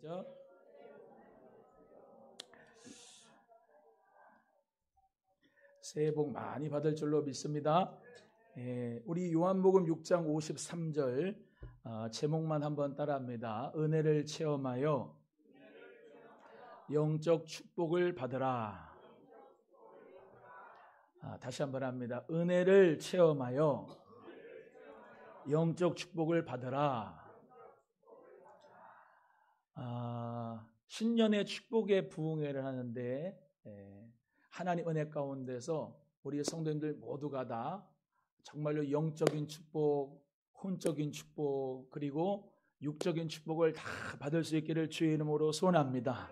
시작. 새해 복 많이 받을 줄로 믿습니다. 우리 요한복음 6장 53절 제목만 한번 따라합니다. 은혜를 체험하여 영적 축복을 받으라. 다시 한번 합니다. 은혜를 체험하여 영적 축복을 받으라. 신년의 축복의 부흥회를 하는데 하나님 은혜 가운데서 우리 성도님들 모두가 다 정말로 영적인 축복, 혼적인 축복, 그리고 육적인 축복을 다 받을 수 있기를 주의 이름으로 소원합니다.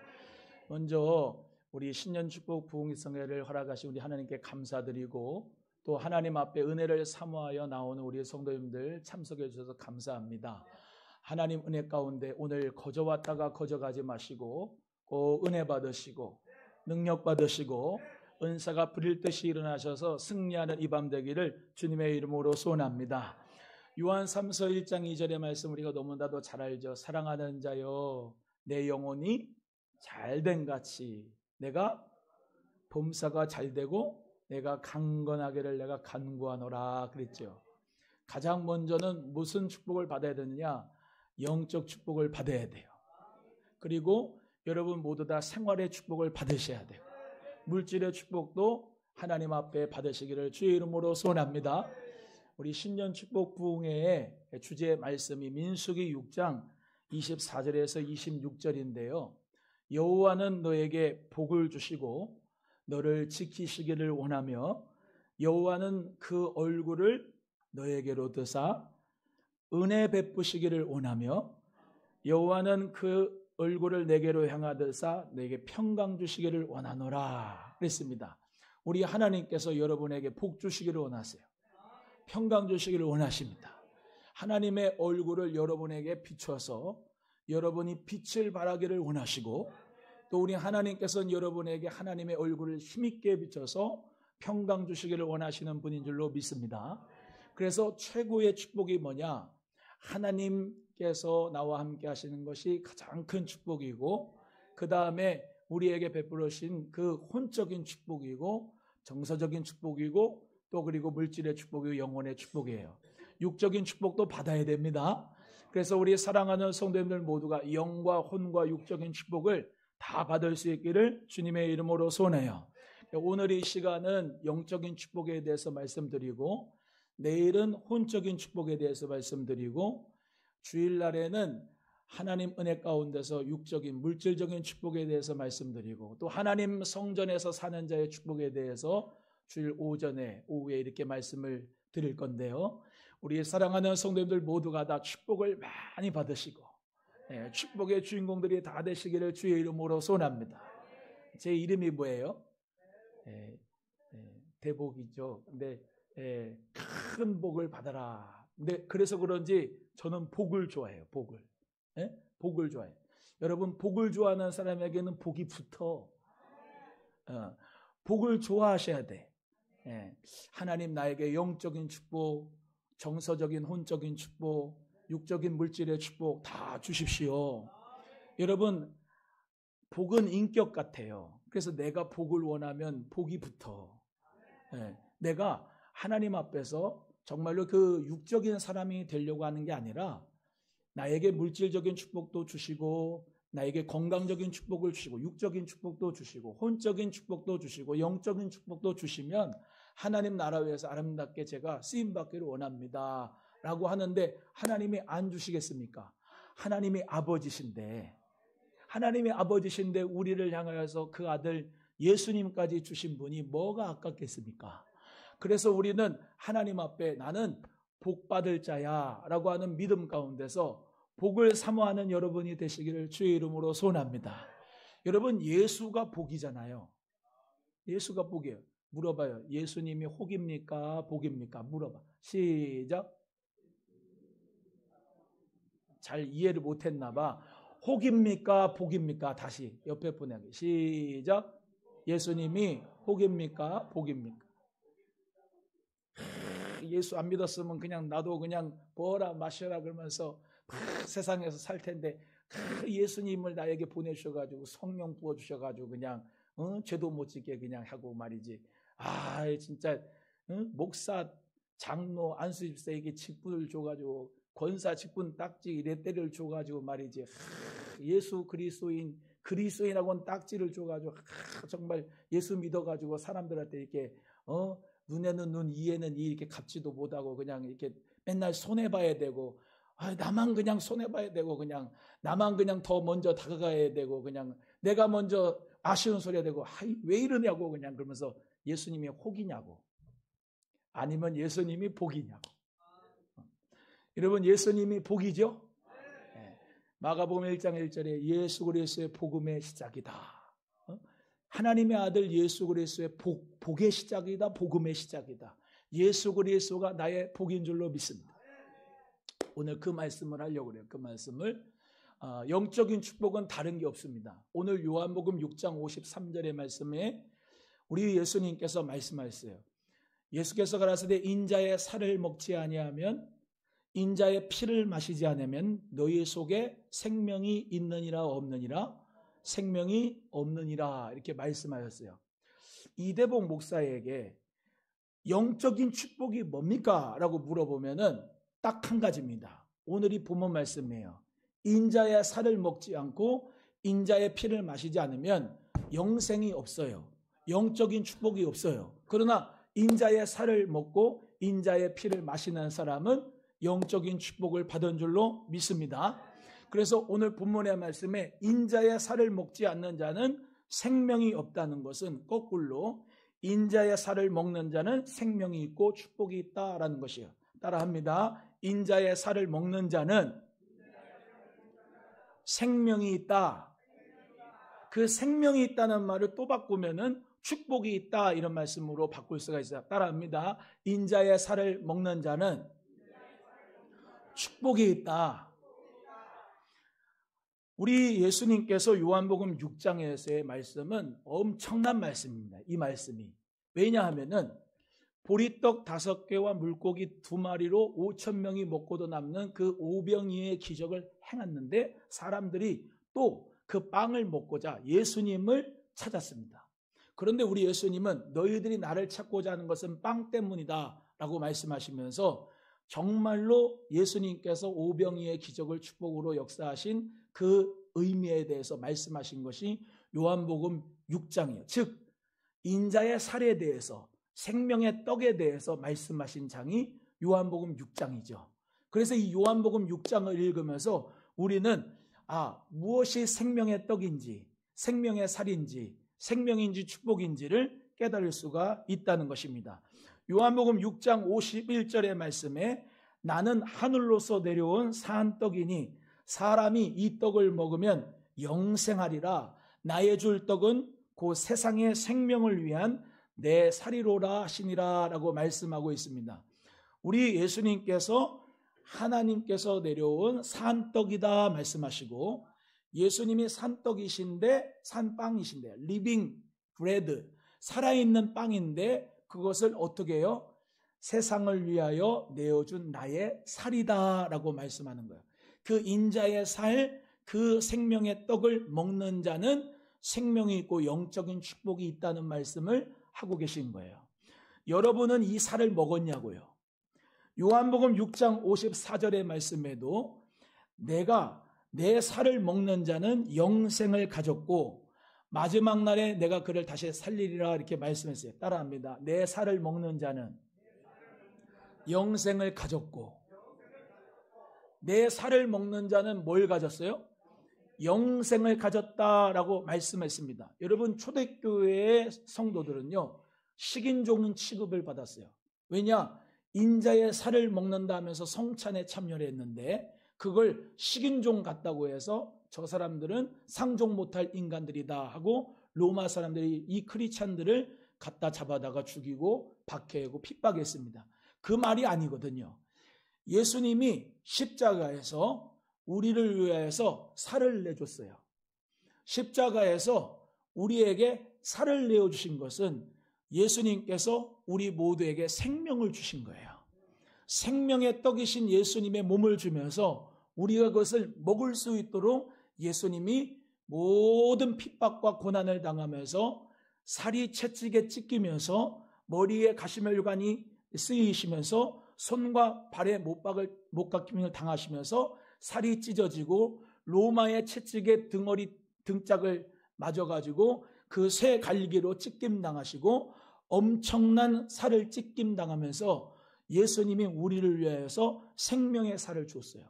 먼저 우리 신년 축복 부흥회 성회를 허락하신 우리 하나님께 감사드리고, 또 하나님 앞에 은혜를 사모하여 나오는 우리 성도님들 참석해 주셔서 감사합니다. 하나님 은혜 가운데 오늘 거저 왔다가 거저 가지 마시고 꼭 은혜 받으시고 능력 받으시고 은사가 부릴 듯이 일어나셔서 승리하는 이 밤 되기를 주님의 이름으로 소원합니다. 요한 3서 1장 2절의 말씀 우리가 너무나도 잘 알죠. 사랑하는 자여 내 영혼이 잘된 같이 내가 범사가 잘되고 내가 강건하기를 내가 간구하노라 그랬죠. 가장 먼저는 무슨 축복을 받아야 되느냐? 영적 축복을 받아야 돼요. 그리고 여러분 모두 다 생활의 축복을 받으셔야 돼요. 물질의 축복도 하나님 앞에 받으시기를 주의 이름으로 소원합니다. 우리 신년 축복 부흥회의 주제 말씀이 민수기 6장 24절에서 26절인데요. 여호와는 너에게 복을 주시고 너를 지키시기를 원하며 여호와는 그 얼굴을 너에게로 드사 은혜 베푸시기를 원하며 여호와는 그 얼굴을 내게로 향하드사 내게 평강 주시기를 원하노라 그랬습니다. 우리 하나님께서 여러분에게 복 주시기를 원하세요. 평강 주시기를 원하십니다. 하나님의 얼굴을 여러분에게 비춰서 여러분이 빛을 발하기를 원하시고, 또 우리 하나님께서는 여러분에게 하나님의 얼굴을 힘있게 비춰서 평강 주시기를 원하시는 분인 줄로 믿습니다. 그래서 최고의 축복이 뭐냐? 하나님께서 나와 함께 하시는 것이 가장 큰 축복이고, 그 다음에 우리에게 베풀으신 그 혼적인 축복이고 정서적인 축복이고 또 그리고 물질의 축복이고 영혼의 축복이에요. 육적인 축복도 받아야 됩니다. 그래서 우리 사랑하는 성도님들 모두가 영과 혼과 육적인 축복을 다 받을 수 있기를 주님의 이름으로 소원해요. 오늘 이 시간은 영적인 축복에 대해서 말씀드리고, 내일은 혼적인 축복에 대해서 말씀드리고, 주일날에는 하나님 은혜 가운데서 육적인 물질적인 축복에 대해서 말씀드리고, 또 하나님 성전에서 사는 자의 축복에 대해서 주일 오전에 오후에 이렇게 말씀을 드릴 건데요. 우리 사랑하는 성도님들 모두가 다 축복을 많이 받으시고 축복의 주인공들이 다 되시기를 주의 이름으로 소원합니다. 제 이름이 뭐예요? 대복이죠. 근데 큰 복을 받아라. 근데 그래서 그런지 저는 복을 좋아해요. 복을 좋아해요. 여러분 복을 좋아하는 사람에게는 복이 붙어. 복을 좋아하셔야 돼. 하나님 나에게 영적인 축복, 정서적인 혼적인 축복, 육적인 물질의 축복 다 주십시오. 여러분 복은 인격 같아요. 그래서 내가 복을 원하면 복이 붙어. 내가 하나님 앞에서 정말로 그 육적인 사람이 되려고 하는 게 아니라 나에게 물질적인 축복도 주시고 나에게 건강적인 축복을 주시고 육적인 축복도 주시고 혼적인 축복도 주시고 영적인 축복도 주시면 하나님 나라 위해서 아름답게 제가 쓰임받기를 원합니다 라고 하는데, 하나님이 안 주시겠습니까? 하나님이 아버지신데 우리를 향하여서 그 아들 예수님까지 주신 분이 뭐가 아깝겠습니까? 그래서 우리는 하나님 앞에 나는 복 받을 자야 라고 하는 믿음 가운데서 복을 사모하는 여러분이 되시기를 주의 이름으로 소원합니다. 여러분 예수가 복이잖아요. 예수가 복이에요. 물어봐요. 예수님이 혹입니까? 복입니까? 물어봐. 시작. 잘 이해를 못했나 봐. 혹입니까? 복입니까? 다시 옆에 분에게 시작. 예수님이 혹입니까? 복입니까? 예수 안 믿었으면 그냥 나도 그냥 먹어라 마셔라 그러면서 세상에서 살 텐데 예수님을 나에게 보내주셔가지고 성령 부어주셔가지고 그냥 죄도 못 짓게 그냥 하고 말이지. 진짜 목사, 장로, 안수집사에게 직분을 줘가지고 권사 직분 딱지 이래때를 줘가지고 말이지. 예수 그리스도인하고는 딱지를 줘가지고 정말 예수 믿어가지고 사람들한테 이렇게 눈에는 눈, 이에는 이 이렇게 갚지도 못하고 그냥 이렇게 맨날 손해봐야 되고 나만 그냥 손해봐야 되고 그냥 나만 그냥 더 먼저 다가가야 되고 그냥 내가 먼저 아쉬운 소리가 되고 왜 이러냐고 그냥 그러면서 예수님이 혹이냐고 아니면 예수님이 복이냐고. 여러분 예수님이 복이죠? 네. 마가복음 1장 1절에 예수 그리스도의 복음의 시작이다. 하나님의 아들 예수 그리스도의 복의 시작이다. 복음의 시작이다. 예수 그리스도가 나의 복인 줄로 믿습니다. 오늘 그 말씀을 하려고 그래요. 그 말씀을 영적인 축복은 다른 게 없습니다. 오늘 요한복음 6장 53절의 말씀에 우리 예수님께서 말씀하셨어요. 예수께서 가라사대 인자의 살을 먹지 아니하면 인자의 피를 마시지 않으면 너희 속에 생명이 있느니라 없느니라 생명이 없느니라 이렇게 말씀하셨어요. 이대복 목사에게 영적인 축복이 뭡니까? 라고 물어보면은 딱 한 가지입니다. 오늘이 본문 말씀이에요. 인자의 살을 먹지 않고 인자의 피를 마시지 않으면 영생이 없어요. 영적인 축복이 없어요. 그러나 인자의 살을 먹고 인자의 피를 마시는 사람은 영적인 축복을 받은 줄로 믿습니다. 그래서 오늘 본문의 말씀에 인자의 살을 먹지 않는 자는 생명이 없다는 것은 거꾸로 인자의 살을 먹는 자는 생명이 있고 축복이 있다라는 것이에요. 따라합니다. 인자의 살을 먹는 자는 생명이 있다. 그 생명이 있다는 말을 또 바꾸면은 축복이 있다 이런 말씀으로 바꿀 수가 있어요. 따라합니다. 인자의 살을 먹는 자는 축복이 있다. 우리 예수님께서 요한복음 6장에서의 말씀은 엄청난 말씀입니다. 이 말씀이. 왜냐하면은 보리떡 5개와 물고기 2마리로 5,000명이 먹고도 남는 그 오병이의 기적을 행했는데 사람들이 또 그 빵을 먹고자 예수님을 찾았습니다. 그런데 우리 예수님은 너희들이 나를 찾고자 하는 것은 빵 때문이다 라고 말씀하시면서 정말로 예수님께서 오병이의 기적을 축복으로 역사하신 그 의미에 대해서 말씀하신 것이 요한복음 6장이에요. 즉 인자의 살에 대해서 생명의 떡에 대해서 말씀하신 장이 요한복음 6장이죠. 그래서 이 요한복음 6장을 읽으면서 우리는 무엇이 생명의 떡인지 생명의 살인지 생명인지 축복인지를 깨달을 수가 있다는 것입니다. 요한복음 6장 51절의 말씀에 나는 하늘로서 내려온 산 떡이니 사람이 이 떡을 먹으면 영생하리라. 나의 줄 떡은 그 세상의 생명을 위한 내 살이로라 하시니라 라고 말씀하고 있습니다. 우리 예수님께서 하나님께서 내려온 산떡이다 말씀하시고 예수님이 산떡이신데 산빵이신데 리빙 브레드 살아있는 빵인데 그것을 어떻게 해요? 세상을 위하여 내어준 나의 살이다 라고 말씀하는 거예요. 그 인자의 살, 그 생명의 떡을 먹는 자는 생명이 있고 영적인 축복이 있다는 말씀을 하고 계신 거예요. 여러분은 이 살을 먹었냐고요? 요한복음 6장 54절의 말씀에도 내가 내 살을 먹는 자는 영생을 가졌고 마지막 날에 내가 그를 다시 살리리라 이렇게 말씀했어요. 따라합니다. 내 살을 먹는 자는 영생을 가졌고 내 살을 먹는 자는 뭘 가졌어요? 영생을 가졌다라고 말씀했습니다. 여러분 초대교회의 성도들은요 식인종 취급을 받았어요. 왜냐? 인자의 살을 먹는다 하면서 성찬에 참여를 했는데 그걸 식인종 같다고 해서 저 사람들은 상종 못할 인간들이다 하고 로마 사람들이 이 크리스찬들을 갖다 잡아다가 죽이고 박해하고 핍박했습니다. 그 말이 아니거든요. 예수님이 십자가에서 우리를 위해서 살을 내줬어요. 십자가에서 우리에게 살을 내어주신 것은 예수님께서 우리 모두에게 생명을 주신 거예요. 생명의 떡이신 예수님의 몸을 주면서 우리가 그것을 먹을 수 있도록 예수님이 모든 핍박과 고난을 당하면서 살이 채찍에 찢기면서 머리에 가시면류관이 쓰이시면서 손과 발에 못박힘을 당하시면서 살이 찢어지고 로마의 채찍에 등짝을 맞아가지고 그 쇠 갈기로 찢김 당하시고 엄청난 살을 찢김 당하면서 예수님이 우리를 위하여서 생명의 살을 주었어요.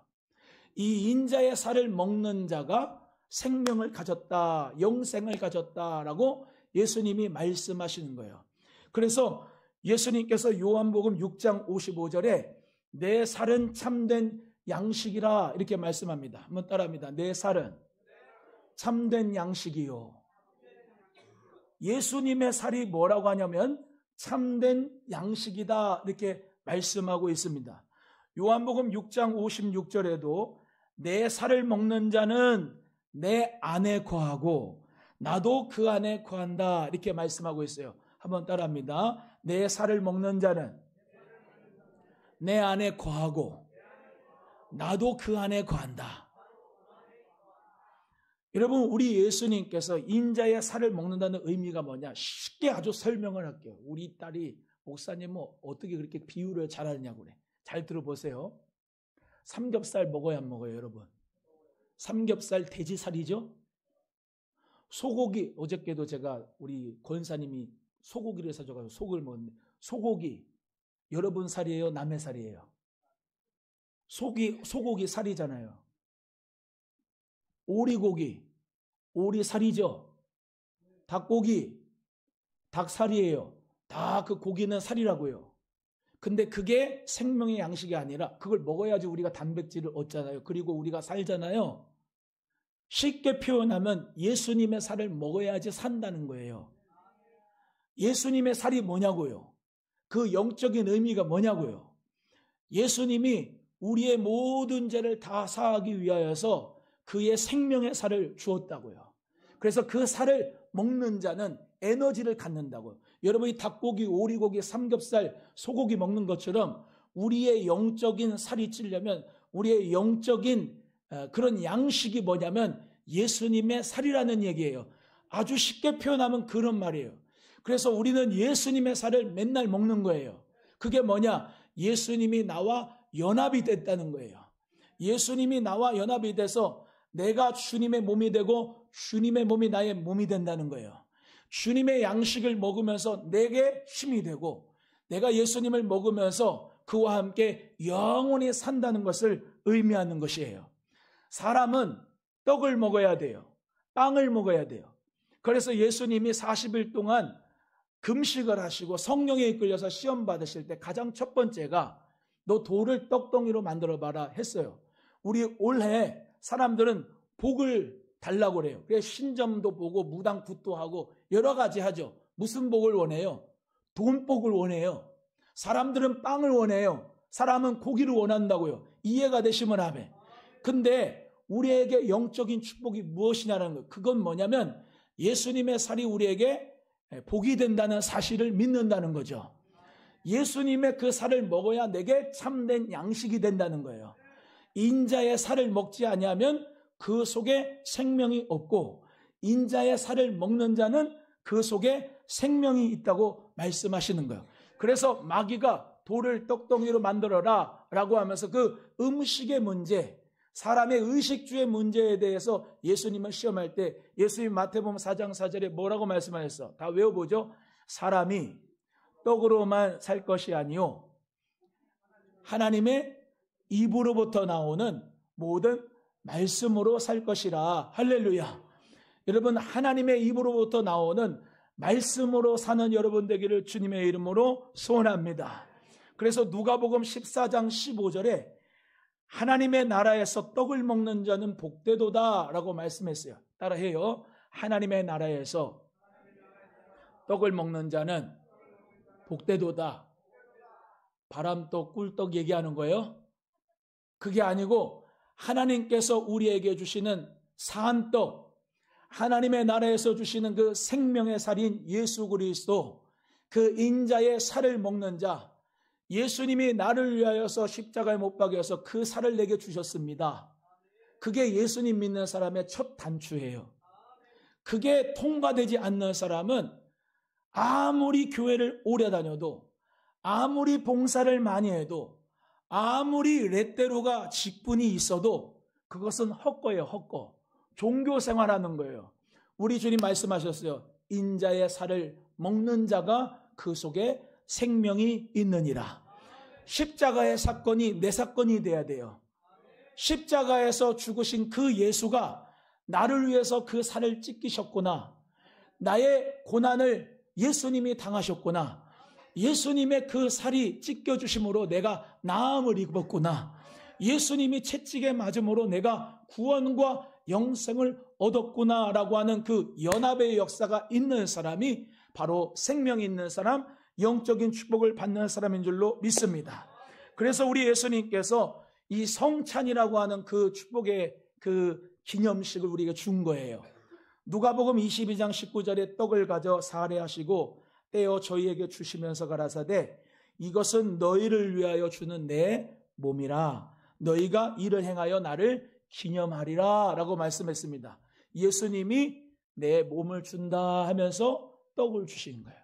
이 인자의 살을 먹는 자가 생명을 가졌다, 영생을 가졌다라고 예수님이 말씀하시는 거예요. 그래서 예수님께서 요한복음 6장 55절에 내 살은 참된 양식이라 이렇게 말씀합니다. 한번 따라합니다. 내 살은 참된 양식이요. 예수님의 살이 뭐라고 하냐면 참된 양식이다 이렇게 말씀하고 있습니다. 요한복음 6장 56절에도 내 살을 먹는 자는 내 안에 거하고 나도 그 안에 거한다 이렇게 말씀하고 있어요. 한번 따라합니다. 내 살을 먹는 자는 내 안에 거하고 나도 그 안에 거한다. 여러분, 우리 예수님께서 인자의 살을 먹는다는 의미가 뭐냐? 쉽게 아주 설명을 할게요. 우리 딸이 목사님 어떻게 그렇게 비유를 잘하느냐고 그래. 잘 들어보세요. 삼겹살 먹어야 안 먹어요, 여러분? 삼겹살 돼지살이죠? 소고기, 어저께도 제가 우리 권사님이 소고기를 사줘가지고 소고기를 먹었는데, 소고기 여러분 살이에요, 남의 살이에요? 소고기 살이잖아요. 오리고기, 오리살이죠. 닭고기, 닭살이에요. 다 그 고기는 살이라고요. 근데 그게 생명의 양식이 아니라 그걸 먹어야지 우리가 단백질을 얻잖아요. 그리고 우리가 살잖아요. 쉽게 표현하면 예수님의 살을 먹어야지 산다는 거예요. 예수님의 살이 뭐냐고요? 그 영적인 의미가 뭐냐고요? 예수님이 우리의 모든 죄를 다 사하기 위하여서 그의 생명의 살을 주었다고요. 그래서 그 살을 먹는 자는 에너지를 갖는다고요. 여러분이 닭고기, 오리고기, 삼겹살, 소고기 먹는 것처럼 우리의 영적인 살이 찌려면 우리의 영적인 그런 양식이 뭐냐면 예수님의 살이라는 얘기예요. 아주 쉽게 표현하면 그런 말이에요. 그래서 우리는 예수님의 살을 맨날 먹는 거예요. 그게 뭐냐? 예수님이 나와 연합이 됐다는 거예요. 예수님이 나와 연합이 돼서 내가 주님의 몸이 되고 주님의 몸이 나의 몸이 된다는 거예요. 주님의 양식을 먹으면서 내게 힘이 되고 내가 예수님을 먹으면서 그와 함께 영원히 산다는 것을 의미하는 것이에요. 사람은 떡을 먹어야 돼요. 빵을 먹어야 돼요. 그래서 예수님이 40일 동안 금식을 하시고 성령에 이끌려서 시험 받으실 때 가장 첫 번째가 너 돌을 떡덩이로 만들어 봐라 했어요. 우리 올해 사람들은 복을 달라고 그래요. 그래서 신점도 보고 무당굿도 하고 여러 가지 하죠. 무슨 복을 원해요? 돈복을 원해요. 사람들은 빵을 원해요. 사람은 고기를 원한다고요. 이해가 되시면 아멘. 근데 우리에게 영적인 축복이 무엇이냐는 거, 그건 뭐냐면 예수님의 살이 우리에게 복이 된다는 사실을 믿는다는 거죠. 예수님의 그 살을 먹어야 내게 참된 양식이 된다는 거예요. 인자의 살을 먹지 아니하면 그 속에 생명이 없고 인자의 살을 먹는 자는 그 속에 생명이 있다고 말씀하시는 거예요. 그래서 마귀가 돌을 떡덩이로 만들어라 라고 하면서 그 음식의 문제, 사람의 의식주의 문제에 대해서 예수님을 시험할 때 예수님 마태복음 4장 4절에 뭐라고 말씀하셨어? 다 외워보죠. 사람이 떡으로만 살 것이 아니요 하나님의 입으로부터 나오는 모든 말씀으로 살 것이라. 할렐루야. 여러분, 하나님의 입으로부터 나오는 말씀으로 사는 여러분 되기를 주님의 이름으로 소원합니다. 그래서 누가복음 14장 15절에 하나님의 나라에서 떡을 먹는 자는 복되도다 라고 말씀했어요. 따라해요. 하나님의 나라에서 떡을 먹는 자는 복되도다. 바람떡, 꿀떡 얘기하는 거예요? 그게 아니고 하나님께서 우리에게 주시는 산떡, 하나님의 나라에서 주시는 그 생명의 살인 예수 그리스도, 그 인자의 살을 먹는 자, 예수님이 나를 위하여서 십자가에 못 박여서 그 살을 내게 주셨습니다. 그게 예수님 믿는 사람의 첫 단추예요. 그게 통과되지 않는 사람은 아무리 교회를 오래 다녀도, 아무리 봉사를 많이 해도, 아무리 레떼로가 직분이 있어도 그것은 헛거예요. 헛거. 종교 생활하는 거예요. 우리 주님 말씀하셨어요. 인자의 살을 먹는 자가 그 속에 생명이 있느니라. 십자가의 사건이 내 사건이 돼야 돼요. 십자가에서 죽으신 그 예수가 나를 위해서 그 살을 찢기셨구나. 나의 고난을 예수님이 당하셨구나. 예수님의 그 살이 찢겨주심으로 내가 나음을 입었구나. 예수님이 채찍에 맞음으로 내가 구원과 영생을 얻었구나 라고 하는 그 연합의 역사가 있는 사람이 바로 생명이 있는 사람, 영적인 축복을 받는 사람인 줄로 믿습니다. 그래서 우리 예수님께서 이 성찬이라고 하는 그 축복의 그 기념식을 우리에게 준 거예요. 누가복음 22장 19절에 떡을 가져 사례하시고 떼어 저희에게 주시면서 가라사대 이것은 너희를 위하여 주는 내 몸이라. 너희가 이를 행하여 나를 기념하리라 라고 말씀했습니다. 예수님이 내 몸을 준다 하면서 떡을 주신 거예요.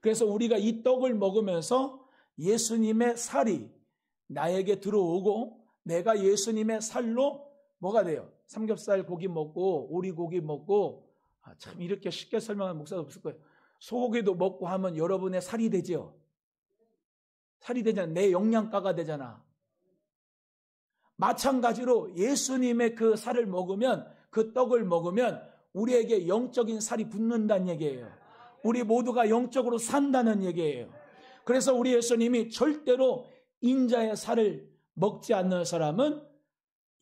그래서 우리가 이 떡을 먹으면서 예수님의 살이 나에게 들어오고 내가 예수님의 살로 뭐가 돼요? 삼겹살 고기 먹고 오리고기 먹고 참 이렇게 쉽게 설명하는 목사도 없을 거예요. 소고기도 먹고 하면 여러분의 살이 되죠. 살이 되잖아. 내 영양가가 되잖아. 마찬가지로 예수님의 그 살을 먹으면, 그 떡을 먹으면 우리에게 영적인 살이 붙는다는 얘기예요. 우리 모두가 영적으로 산다는 얘기예요. 그래서 우리 예수님이 절대로 인자의 살을 먹지 않는 사람은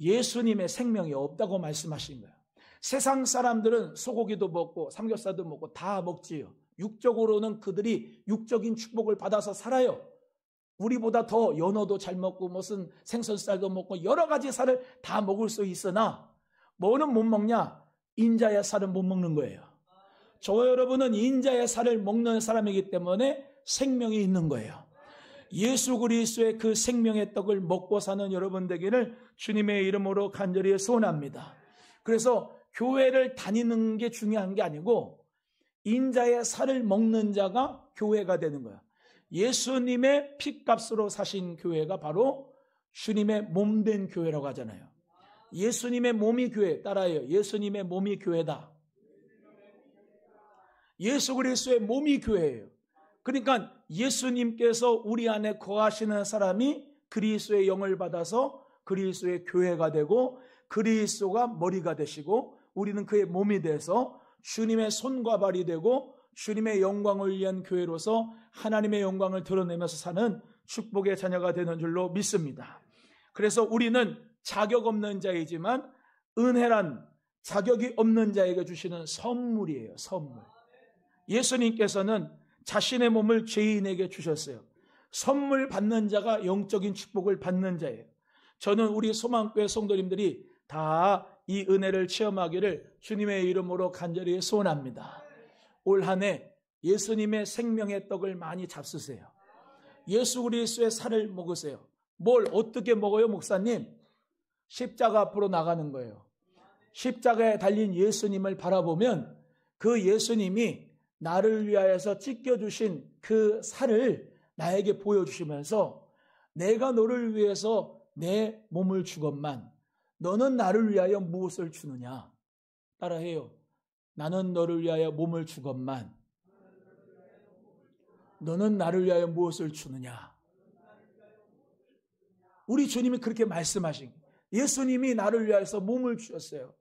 예수님의 생명이 없다고 말씀하신 거예요. 세상 사람들은 소고기도 먹고 삼겹살도 먹고 다 먹지요. 육적으로는 그들이 육적인 축복을 받아서 살아요. 우리보다 더 연어도 잘 먹고 무슨 생선살도 먹고 여러 가지 살을 다 먹을 수 있으나 뭐는 못 먹냐? 인자의 살은 못 먹는 거예요. 저와 여러분은 인자의 살을 먹는 사람이기 때문에 생명이 있는 거예요. 예수 그리스도의 그 생명의 떡을 먹고 사는 여러분 되기를 주님의 이름으로 간절히 소원합니다. 그래서 교회를 다니는 게 중요한 게 아니고 인자의 살을 먹는 자가 교회가 되는 거예요. 예수님의 핏값으로 사신 교회가 바로 주님의 몸된 교회라고 하잖아요. 예수님의 몸이 교회, 따라해요. 예수님의 몸이 교회다. 예수 그리스도의 몸이 교회예요. 그러니까 예수님께서 우리 안에 거하시는 사람이 그리스도의 영을 받아서 그리스도의 교회가 되고 그리스도가 머리가 되시고 우리는 그의 몸이 돼서 주님의 손과 발이 되고 주님의 영광을 위한 교회로서 하나님의 영광을 드러내면서 사는 축복의 자녀가 되는 줄로 믿습니다. 그래서 우리는 자격 없는 자이지만 은혜란 자격이 없는 자에게 주시는 선물이에요. 선물. 예수님께서는 자신의 몸을 죄인에게 주셨어요. 선물 받는 자가 영적인 축복을 받는 자예요. 저는 우리 소망교회 성도님들이 다 이 은혜를 체험하기를 주님의 이름으로 간절히 소원합니다. 올 한 해 예수님의 생명의 떡을 많이 잡수세요. 예수 그리스도의 살을 먹으세요. 뭘 어떻게 먹어요, 목사님? 십자가 앞으로 나가는 거예요. 십자가에 달린 예수님을 바라보면 그 예수님이 나를 위하여서 찢겨주신 그 살을 나에게 보여주시면서 내가 너를 위해서 내 몸을 주건만 너는 나를 위하여 무엇을 주느냐? 따라해요. 나는 너를 위하여 몸을 주건만 너는 나를 위하여 무엇을 주느냐? 우리 주님이 그렇게 말씀하신 예수님이 나를 위하여서 몸을 주셨어요.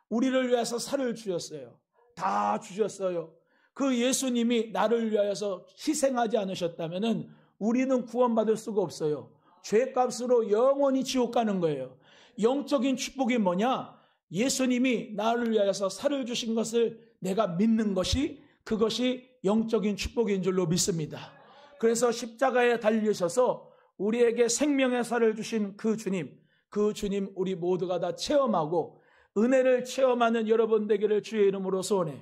우리를 위해서 살을 주셨어요. 다 주셨어요. 그 예수님이 나를 위하여서 희생하지 않으셨다면 우리는 구원받을 수가 없어요. 죄값으로 영원히 지옥 가는 거예요. 영적인 축복이 뭐냐? 예수님이 나를 위하여서 살을 주신 것을 내가 믿는 것이 그것이 영적인 축복인 줄로 믿습니다. 그래서 십자가에 달리셔서 우리에게 생명의 살을 주신 그 주님 우리 모두가 다 체험하고 은혜를 체험하는 여러분 되기를 주의 이름으로 소원해요.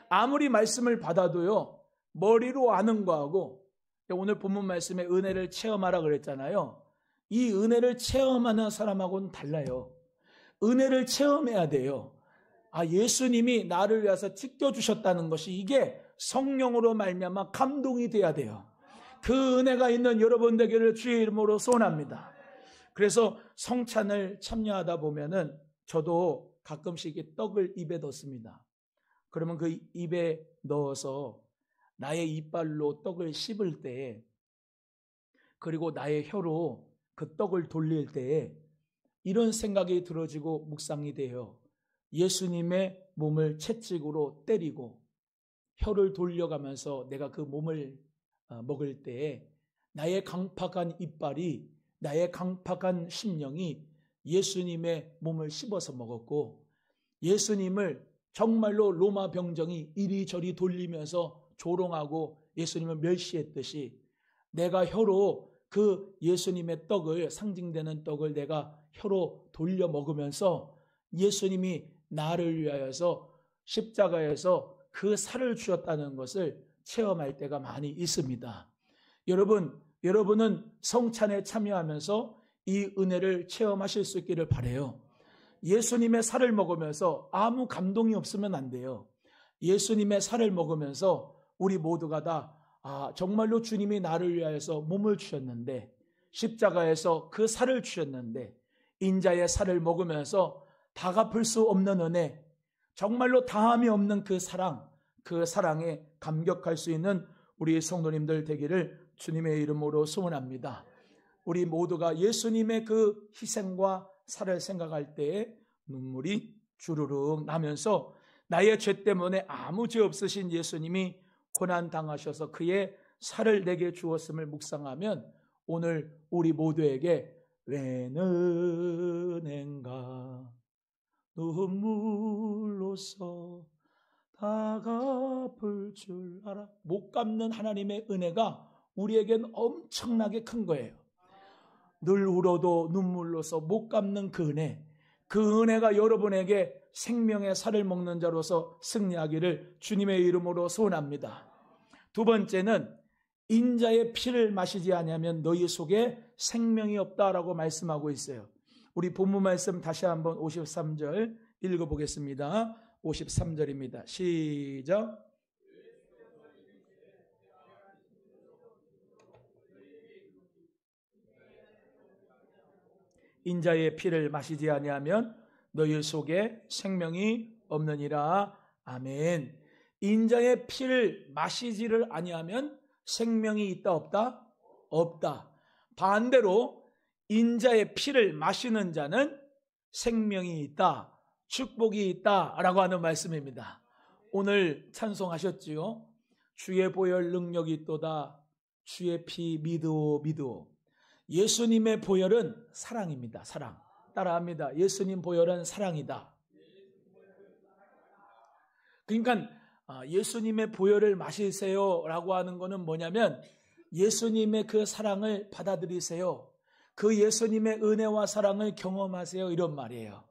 아무리 말씀을 받아도요, 머리로 아는 거하고 오늘 본문 말씀에 은혜를 체험하라 그랬잖아요. 이 은혜를 체험하는 사람하고는 달라요. 은혜를 체험해야 돼요. 예수님이 나를 위해서 찢겨주셨다는 것이 이게 성령으로 말미암아 감동이 돼야 돼요. 그 은혜가 있는 여러분 되기를 주의 이름으로 소원합니다. 그래서 성찬을 참여하다 보면은 저도 가끔씩 이 떡을 입에 넣습니다. 그러면 그 입에 넣어서 나의 이빨로 떡을 씹을 때, 그리고 나의 혀로 그 떡을 돌릴 때에 이런 생각이 들어지고 묵상이 돼요. 예수님의 몸을 채찍으로 때리고 혀를 돌려가면서 내가 그 몸을 먹을 때에 나의 강팍한 이빨이, 나의 강팍한 심령이 예수님의 몸을 씹어서 먹었고, 예수님을 정말로 로마 병정이 이리저리 돌리면서 조롱하고 예수님을 멸시했듯이 내가 혀로 그 예수님의 떡을, 상징되는 떡을 내가 혀로 돌려 먹으면서 예수님이 나를 위하여서 십자가에서 그 살을 주셨다는 것을 체험할 때가 많이 있습니다. 여러분은 성찬에 참여하면서 이 은혜를 체험하실 수 있기를 바라요. 예수님의 살을 먹으면서 아무 감동이 없으면 안 돼요. 예수님의 살을 먹으면서 우리 모두가 다 정말로 주님이 나를 위하여서 몸을 주셨는데, 십자가에서 그 살을 주셨는데, 인자의 살을 먹으면서 다 갚을 수 없는 은혜, 정말로 다함이 없는 그 사랑, 그 사랑에 감격할 수 있는 우리 성도님들 되기를 주님의 이름으로 소원합니다. 우리 모두가 예수님의 그 희생과 살을 생각할 때에 눈물이 주르륵 나면서 나의 죄 때문에 아무 죄 없으신 예수님이 고난당하셔서 그의 살을 내게 주었음을 묵상하면 오늘 우리 모두에게 왜 은혜인가 눈물로써 다 갚을 줄 알아. 못 갚는 하나님의 은혜가 우리에겐 엄청나게 큰 거예요. 늘 울어도 눈물로써 못 갚는 그 은혜, 그 은혜가 여러분에게 생명의 살을 먹는 자로서 승리하기를 주님의 이름으로 소원합니다. 두 번째는 인자의 피를 마시지 아니하면 너희 속에 생명이 없다라고 말씀하고 있어요. 우리 본문 말씀 다시 한번 53절 읽어보겠습니다. 53절입니다. 시작. 인자의 피를 마시지 아니하면 너희 속에 생명이 없느니라. 아멘. 인자의 피를 마시지를 아니하면 생명이 있다 없다? 없다. 반대로 인자의 피를 마시는 자는 생명이 있다, 축복이 있다라고 하는 말씀입니다. 오늘 찬송하셨지요? 주의 보혈 능력이 있도다, 주의 피 믿으오 믿으오. 예수님의 보혈은 사랑입니다. 사랑. 따라합니다. 예수님 보혈은 사랑이다. 그러니까 예수님의 보혈을 마시세요 라고 하는 것은 뭐냐면 예수님의 그 사랑을 받아들이세요. 그 예수님의 은혜와 사랑을 경험하세요, 이런 말이에요.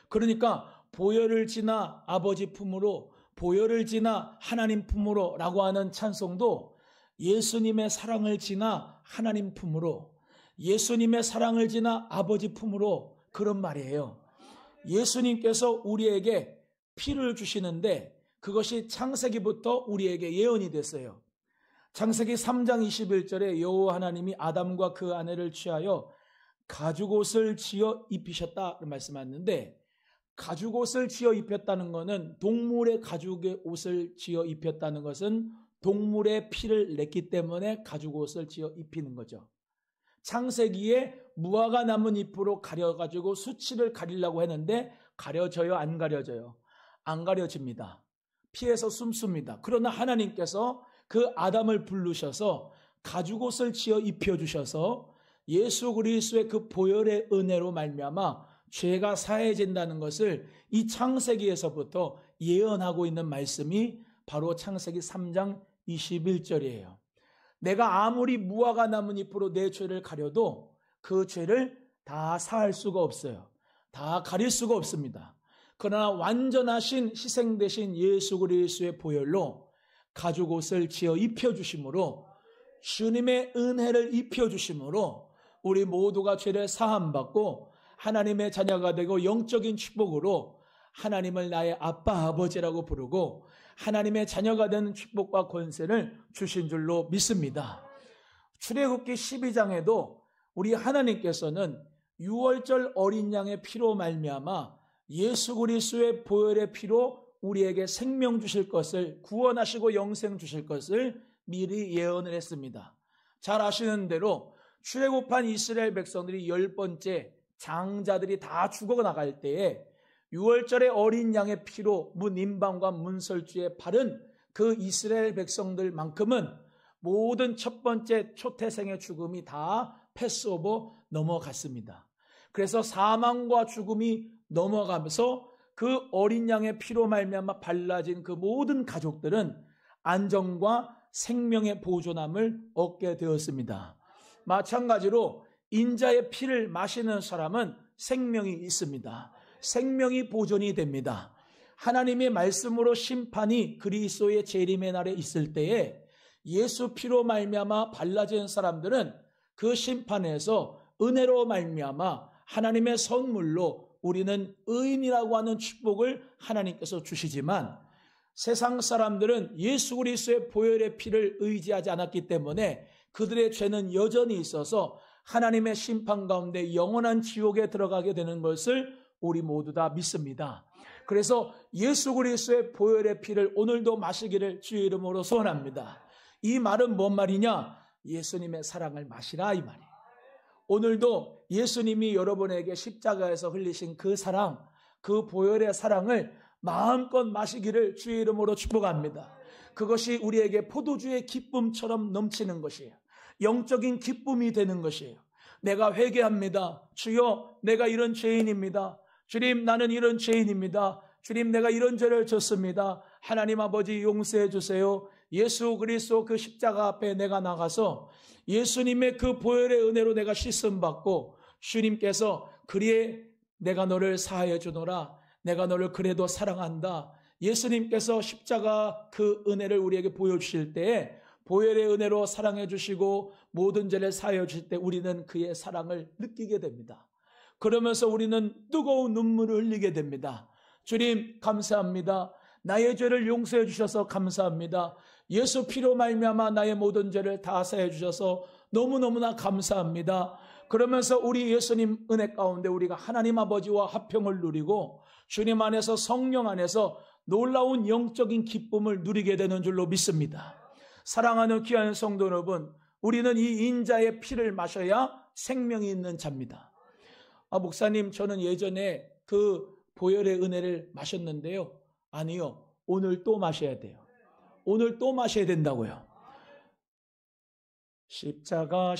그러니까 보혈을 지나 아버지 품으로, 보혈을 지나 하나님 품으로 라고 하는 찬송도 예수님의 사랑을 지나 하나님 품으로, 예수님의 사랑을 지나 아버지 품으로, 그런 말이에요. 예수님께서 우리에게 피를 주시는데 그것이 창세기부터 우리에게 예언이 됐어요. 창세기 3장 21절에 여호와 하나님이 아담과 그 아내를 취하여 가죽옷을 지어 입히셨다 말씀하셨는데, 가죽옷을 지어 입혔다는 것은, 동물의 가죽의 옷을 지어 입혔다는 것은 동물의 피를 냈기 때문에 가죽옷을 지어 입히는 거죠. 창세기에 무화과 나뭇잎으로 가려가지고 수치를 가리려고 했는데 가려져요, 안 가려져요? 안 가려집니다. 피해서 숨습니다. 그러나 하나님께서 그 아담을 부르셔서 가죽옷을 지어 입혀주셔서 예수 그리스도의 그 보혈의 은혜로 말미암아 죄가 사해진다는 것을 이 창세기에서부터 예언하고 있는 말씀이 바로 창세기 3장 21절이에요. 내가 아무리 무화과 나뭇잎으로 내 죄를 가려도 그 죄를 다 사할 수가 없어요. 다 가릴 수가 없습니다. 그러나 완전하신 희생 되신 예수 그리스도의 보혈로 가죽옷을 지어 입혀주심으로, 주님의 은혜를 입혀주심으로 우리 모두가 죄를 사함받고 하나님의 자녀가 되고 영적인 축복으로 하나님을 나의 아빠 아버지라고 부르고 하나님의 자녀가 되는 축복과 권세를 주신 줄로 믿습니다. 출애굽기 12장에도 우리 하나님께서는 유월절 어린 양의 피로 말미암아 예수 그리스도의 보혈의 피로 우리에게 생명 주실 것을, 구원하시고 영생 주실 것을 미리 예언을 했습니다. 잘 아시는 대로 출애굽한 이스라엘 백성들이 10번째 장자들이 다 죽어나갈 때에 유월절의 어린 양의 피로 문임방과 문설주에 바른 그 이스라엘 백성들만큼은 모든 첫 번째 초태생의 죽음이 다 패스오버 넘어갔습니다. 그래서 사망과 죽음이 넘어가면서 그 어린 양의 피로 말미암아 발라진 그 모든 가족들은 안정과 생명의 보존함을 얻게 되었습니다. 마찬가지로 인자의 피를 마시는 사람은 생명이 있습니다. 생명이 보존이 됩니다. 하나님의 말씀으로 심판이 그리스도의 재림의 날에 있을 때에 예수 피로 말미암아 발라진 사람들은 그 심판에서 은혜로 말미암아 하나님의 선물로 우리는 의인이라고 하는 축복을 하나님께서 주시지만 세상 사람들은 예수 그리스도의 보혈의 피를 의지하지 않았기 때문에 그들의 죄는 여전히 있어서 하나님의 심판 가운데 영원한 지옥에 들어가게 되는 것을 우리 모두 다 믿습니다. 그래서 예수 그리스도의 보혈의 피를 오늘도 마시기를 주의 이름으로 소원합니다. 이 말은 뭔 말이냐? 예수님의 사랑을 마시라 이 말이에요. 오늘도 예수님이 여러분에게 십자가에서 흘리신 그 사랑, 그 보혈의 사랑을 마음껏 마시기를 주의 이름으로 축복합니다. 그것이 우리에게 포도주의 기쁨처럼 넘치는 것이에요. 영적인 기쁨이 되는 것이에요. 내가 회개합니다. 주여, 내가 이런 죄인입니다. 주님, 나는 이런 죄인입니다. 주님, 내가 이런 죄를 졌습니다. 하나님 아버지 용서해 주세요. 예수 그리스도 그 십자가 앞에 내가 나가서 예수님의 그 보혈의 은혜로 내가 씻음 받고 주님께서 그리에 내가 너를 사하여 주노라. 내가 너를 그래도 사랑한다. 예수님께서 십자가 그 은혜를 우리에게 보여주실 때에 보혈의 은혜로 사랑해 주시고 모든 죄를 사하여 주실 때 우리는 그의 사랑을 느끼게 됩니다. 그러면서 우리는 뜨거운 눈물을 흘리게 됩니다. 주님 감사합니다. 나의 죄를 용서해 주셔서 감사합니다. 예수 피로 말미암아 나의 모든 죄를 다 사해 주셔서 너무너무나 감사합니다. 그러면서 우리 예수님 은혜 가운데 우리가 하나님 아버지와 화평을 누리고 주님 안에서 성령 안에서 놀라운 영적인 기쁨을 누리게 되는 줄로 믿습니다. 사랑하는 귀한 성도 여러분, 우리는 이 인자의 피를 마셔야 생명이 있는 자입니다. 목사님, 저는 예전에 그 보혈의 은혜를 마셨는데요. 아니요, 오늘 또 마셔야 돼요. 오늘 또 마셔야 된다고요. 십자가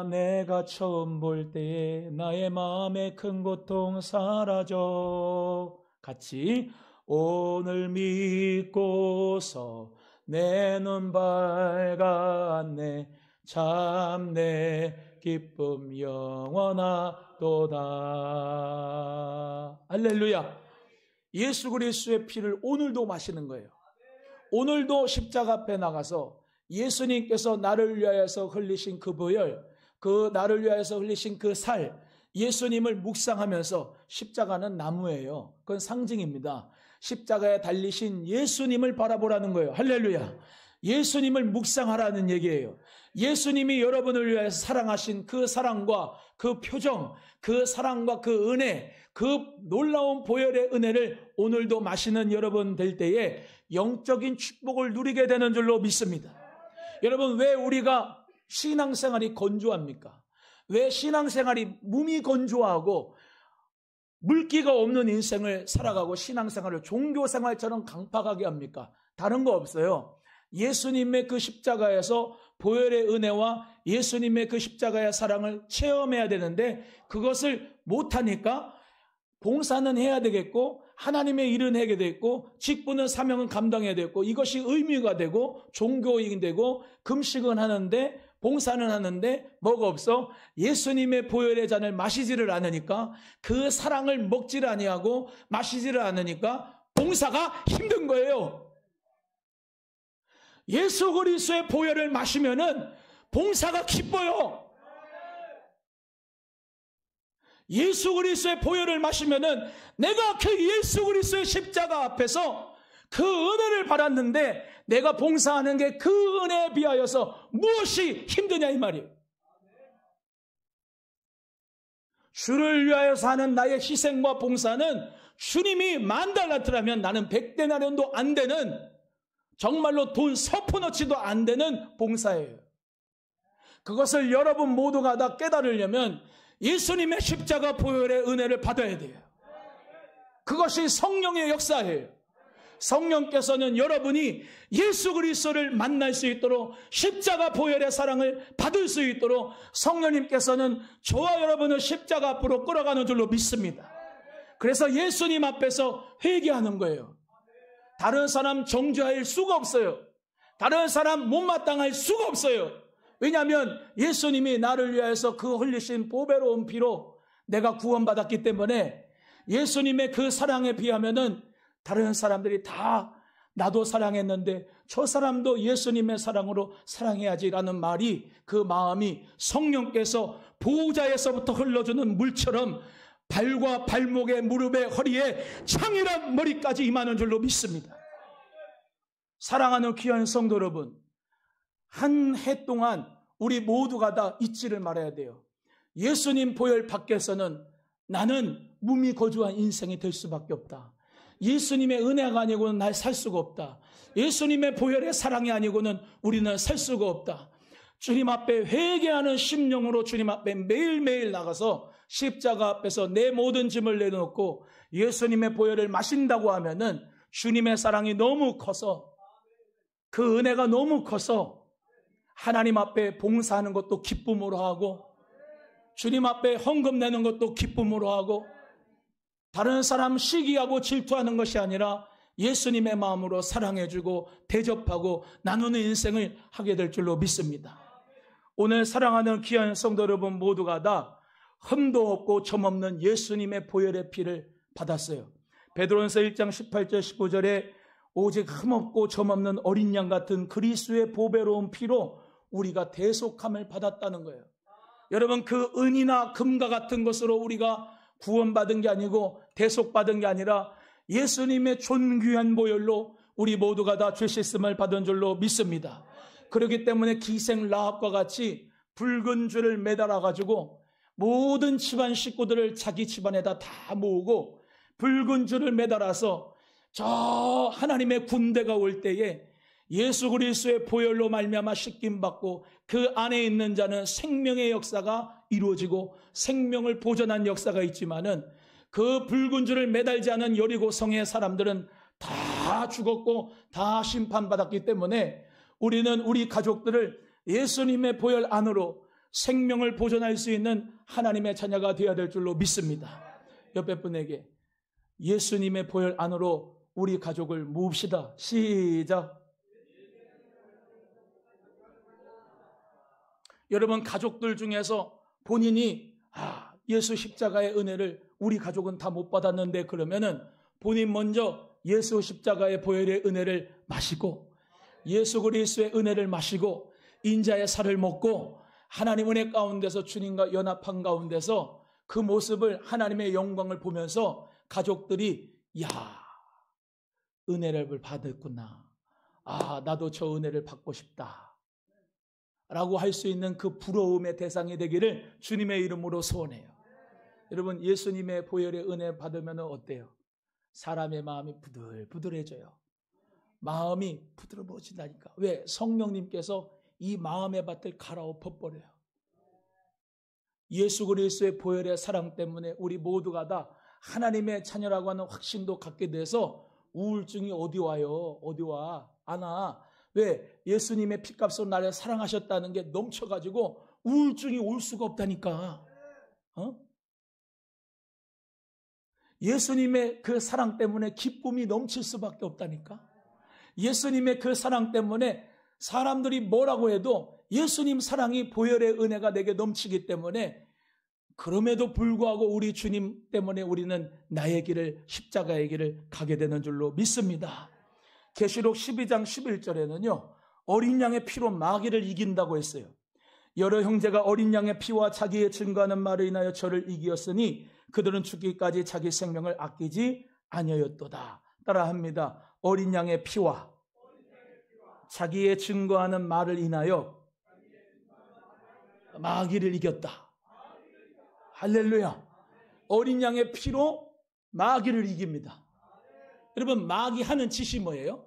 내가 처음 볼 때에 나의 마음의 큰 고통 사라져. 같이 오늘 믿고서 내 눈 밝았네. 참 내 기쁨 영원하도다. 할렐루야. 예수 그리스도의 피를 오늘도 마시는 거예요. 오늘도 십자가 앞에 나가서 예수님께서 나를 위하여서 흘리신 그 보혈, 그 나를 위하여서 흘리신 그 살, 예수님을 묵상하면서, 십자가는 나무예요. 그건 상징입니다. 십자가에 달리신 예수님을 바라보라는 거예요. 할렐루야. 예수님을 묵상하라는 얘기예요. 예수님이 여러분을 위하여서 사랑하신 그 사랑과 그 표정, 그 사랑과 그 은혜, 그 놀라운 보혈의 은혜를 오늘도 마시는 여러분 될 때에 영적인 축복을 누리게 되는 줄로 믿습니다. 여러분, 왜 우리가 신앙생활이 건조합니까? 왜 신앙생활이 몸이 건조하고 물기가 없는 인생을 살아가고 신앙생활을 종교생활처럼 강팍하게 합니까? 다른 거 없어요. 예수님의 그 십자가에서 보혈의 은혜와 예수님의 그 십자가의 사랑을 체험해야 되는데 그것을 못하니까 봉사는 해야 되겠고 하나님의 일은 해야 되겠고 직분은 사명은 감당해야 되겠고 이것이 의미가 되고 종교인이 되고 금식은 하는데 봉사는 하는데 뭐가 없어? 예수님의 보혈의 잔을 마시지를 않으니까 그 사랑을 먹지를 아니하고 마시지를 않으니까 봉사가 힘든 거예요. 예수 그리스도의 보혈을 마시면은 봉사가 기뻐요. 예수 그리스도의 보혈을 마시면은 내가 그 예수 그리스도의 십자가 앞에서 그 은혜를 받았는데 내가 봉사하는 게 그 은혜에 비하여서 무엇이 힘드냐 이 말이에요. 주를 위하여서 하는 나의 희생과 봉사는 주님이 10,000달란트라면 나는 100데나리온도 안 되는, 정말로 돈 서푼어치도 안 되는 봉사예요. 그것을 여러분 모두가 다 깨달으려면 예수님의 십자가 보혈의 은혜를 받아야 돼요. 그것이 성령의 역사예요. 성령께서는 여러분이 예수 그리스도를 만날 수 있도록, 십자가 보혈의 사랑을 받을 수 있도록 성령님께서는 저와 여러분을 십자가 앞으로 끌어가는 줄로 믿습니다. 그래서 예수님 앞에서 회개하는 거예요. 다른 사람 정죄할 수가 없어요. 다른 사람 못마땅할 수가 없어요. 왜냐하면 예수님이 나를 위하여서 그 흘리신 보배로운 피로 내가 구원받았기 때문에 예수님의 그 사랑에 비하면은 다른 사람들이 다 나도 사랑했는데 저 사람도 예수님의 사랑으로 사랑해야지라는 말이, 그 마음이 성령께서 보호자에서부터 흘러주는 물처럼 발과 발목에, 무릎에, 허리에, 창이란 머리까지 임하는 줄로 믿습니다. 사랑하는 귀한 성도 여러분, 한 해 동안 우리 모두가 다 잊지를 말아야 돼요. 예수님 보혈 밖에서는 나는 무미거주한 인생이 될 수밖에 없다. 예수님의 은혜가 아니고는 날 살 수가 없다. 예수님의 보혈의 사랑이 아니고는 우리는 살 수가 없다. 주님 앞에 회개하는 심령으로 주님 앞에 매일매일 나가서 십자가 앞에서 내 모든 짐을 내려놓고 예수님의 보혈을 마신다고 하면은 주님의 사랑이 너무 커서, 그 은혜가 너무 커서 하나님 앞에 봉사하는 것도 기쁨으로 하고, 주님 앞에 헌금 내는 것도 기쁨으로 하고, 다른 사람 시기하고 질투하는 것이 아니라 예수님의 마음으로 사랑해주고 대접하고 나누는 인생을 하게 될 줄로 믿습니다. 오늘 사랑하는 귀한 성도 여러분 모두가 다 흠도 없고 점 없는 예수님의 보혈의 피를 받았어요. 베드로전서 1장 18절 15절에 오직 흠 없고 점 없는 어린 양 같은 그리스도의 보배로운 피로 우리가 대속함을 받았다는 거예요. 여러분, 그 은이나 금과 같은 것으로 우리가 구원받은 게 아니고 대속받은 게 아니라 예수님의 존귀한 보혈로 우리 모두가 다 죄 씻음을 받은 줄로 믿습니다. 그렇기 때문에 기생 라합과 같이 붉은 줄을 매달아 가지고 모든 집안 식구들을 자기 집안에다 다 모으고 붉은 줄을 매달아서 저 하나님의 군대가 올 때에 예수 그리스도의 보혈로 말미암아 씻김 받고 그 안에 있는 자는 생명의 역사가 이루어지고 생명을 보존한 역사가 있지만은 그 붉은 줄을 매달지 않은 여리고 성의 사람들은 다 죽었고 다 심판받았기 때문에 우리는 우리 가족들을 예수님의 보혈 안으로 생명을 보존할 수 있는 하나님의 자녀가 되어야 될 줄로 믿습니다. 옆에 분에게 예수님의 보혈 안으로 우리 가족을 모읍시다. 시작. 여러분, 가족들 중에서 본인이 예수 십자가의 은혜를 우리 가족은 다 못 받았는데 그러면은 본인 먼저 예수 십자가의 보혈의 은혜를 마시고 예수 그리스도의 은혜를 마시고 인자의 살을 먹고 하나님 은혜 가운데서 주님과 연합한 가운데서 그 모습을, 하나님의 영광을 보면서 가족들이 은혜를 받았구나. 나도 저 은혜를 받고 싶다. 라고 할 수 있는 그 부러움의 대상이 되기를 주님의 이름으로 소원해요. 여러분, 예수님의 보혈의 은혜 받으면 어때요? 사람의 마음이 부들부들해져요. 마음이 부드러워진다니까. 왜? 성령님께서 이 마음의 밭을 갈아엎어버려요. 예수 그리스도의 보혈의 사랑 때문에 우리 모두가 다 하나님의 자녀라고 하는 확신도 갖게 돼서 우울증이 어디 와요? 어디 와? 안 와. 왜? 예수님의 피값으로 나를 사랑하셨다는 게 넘쳐가지고 우울증이 올 수가 없다니까. 예수님의 그 사랑 때문에 기쁨이 넘칠 수밖에 없다니까. 예수님의 그 사랑 때문에 사람들이 뭐라고 해도 예수님 사랑이, 보혈의 은혜가 내게 넘치기 때문에, 그럼에도 불구하고 우리 주님 때문에 우리는 나의 길을, 십자가의 길을 가게 되는 줄로 믿습니다. 계시록 12장 11절에는요 어린 양의 피로 마귀를 이긴다고 했어요. 여러 형제가 어린 양의 피와 자기의 증거하는 말을 인하여 저를 이기었으니 그들은 죽기까지 자기 생명을 아끼지 아니하였도다. 따라합니다. 어린 양의 피와 자기의 증거하는 말을 인하여 마귀를 이겼다. 할렐루야. 어린 양의 피로 마귀를 이깁니다. 여러분, 마귀 하는 짓이 뭐예요?